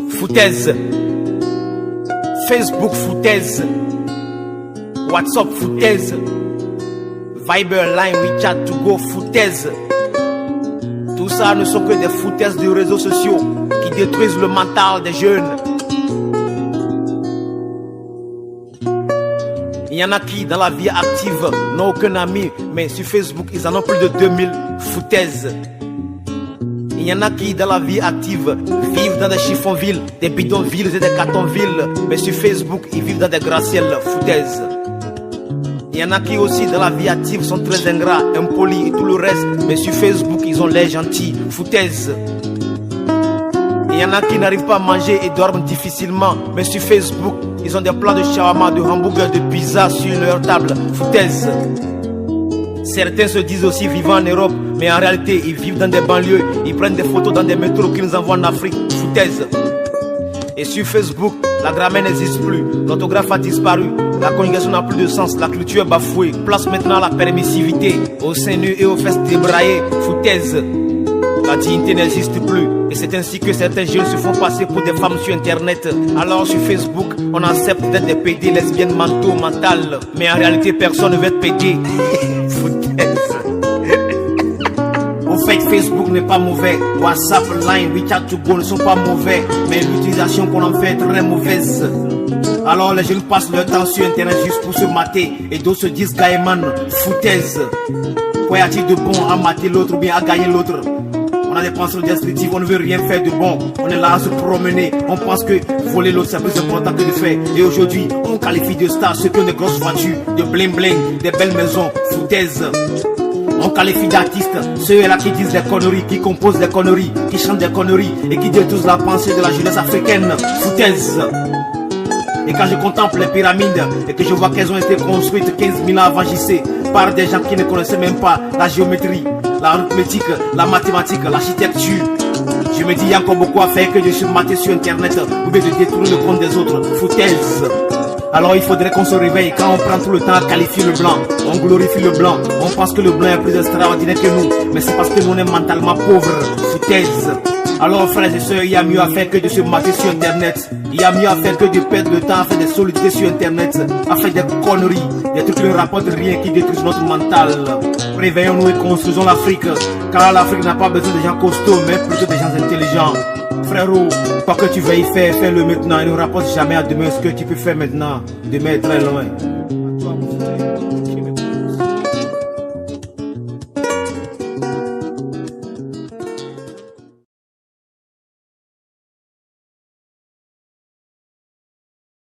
Foutaise, Facebook foutaise, WhatsApp foutaise, Viber, Line, WeChat, to go foutaise. Tout ça ne sont que des foutaises de réseaux sociaux qui détruisent le mental des jeunes. Il y en a qui dans la vie active n'ont aucun ami, mais sur Facebook ils en ont plus de 2000 foutaises. Il y en a qui dans la vie active vivent dans des chiffonvilles, des bidonvilles et des cartonvilles, mais sur Facebook ils vivent dans des gratte-ciels foutaises. Il y en a qui aussi dans la vie active sont très ingrats, impolis et tout le reste, mais sur Facebook ils ont l'air gentils, foutaises. Il y en a qui n'arrivent pas à manger et dorment difficilement, mais sur Facebook ils ont des plats de shawarma, de hamburger, de pizza sur leur table, foutaises. Certains se disent aussi vivant en Europe, mais en réalité ils vivent dans des banlieues, ils prennent des photos dans des métros qu'ils nous envoient en Afrique, foutaises. Et sur Facebook, la grammaire n'existe plus, l'orthographe a disparu, la conjugation n'a plus de sens, la culture est bafouée. Place maintenant la permissivité aux seins nus et aux fesses débraillées, foutaises. La dignité n'existe plus, et c'est ainsi que certains jeunes se font passer pour des femmes sur internet. Alors sur Facebook, on accepte d'être des PD, lesbiennes, manteaux, mentales, mais en réalité personne ne veut être PD. Foutaise. Au fait, Facebook n'est pas mauvais, WhatsApp, Line, WeChat, to go ne sont pas mauvais, mais l'utilisation qu'on en fait est très mauvaise. Alors les jeunes passent leur temps sur internet juste pour se mater, et d'autres se disent Gaïman, foutaise. Quoi y a-t-il de bon à mater l'autre ou bien à gagner l'autre? On a des pensées destructives, on ne veut rien faire de bon. On est là à se promener, on pense que voler l'autre c'est plus important que de faire. Et aujourd'hui, on qualifie de stars ceux qui ont des grosses voitures, de bling bling, des belles maisons, foutaise. On qualifie d'artistes ceux-là qui disent des conneries, qui composent des conneries, qui chantent des conneries et qui détruisent la pensée de la jeunesse africaine, foutaise. Et quand je contemple les pyramides et que je vois qu'elles ont été construites 15 000 ans avant JC par des gens qui ne connaissaient même pas la géométrie, l'arithmétique, la mathématique, l'architecture, je me dis il y a encore beaucoup à faire que de se mater sur internet ou bien de détruire le compte des autres, foutaise. Alors il faudrait qu'on se réveille quand on prend tout le temps à qualifier le blanc, on glorifie le blanc, on pense que le blanc est plus extraordinaire que nous, mais c'est parce que nous on est mentalement pauvres, foutaise. Alors frères et sœurs, il y a mieux à faire que de se mater sur internet. Il y a mieux à faire que de perdre le temps à faire des solidités sur internet, à faire des conneries, des trucs qui ne rapportent rien, qui détruisent notre mental. Réveillons-nous et construisons l'Afrique, car l'Afrique n'a pas besoin de gens costauds, mais plutôt des gens intelligents. Frérot, quoi que tu veuilles faire, fais-le maintenant et ne rapporte jamais à demain ce que tu peux faire maintenant. Demain est très loin.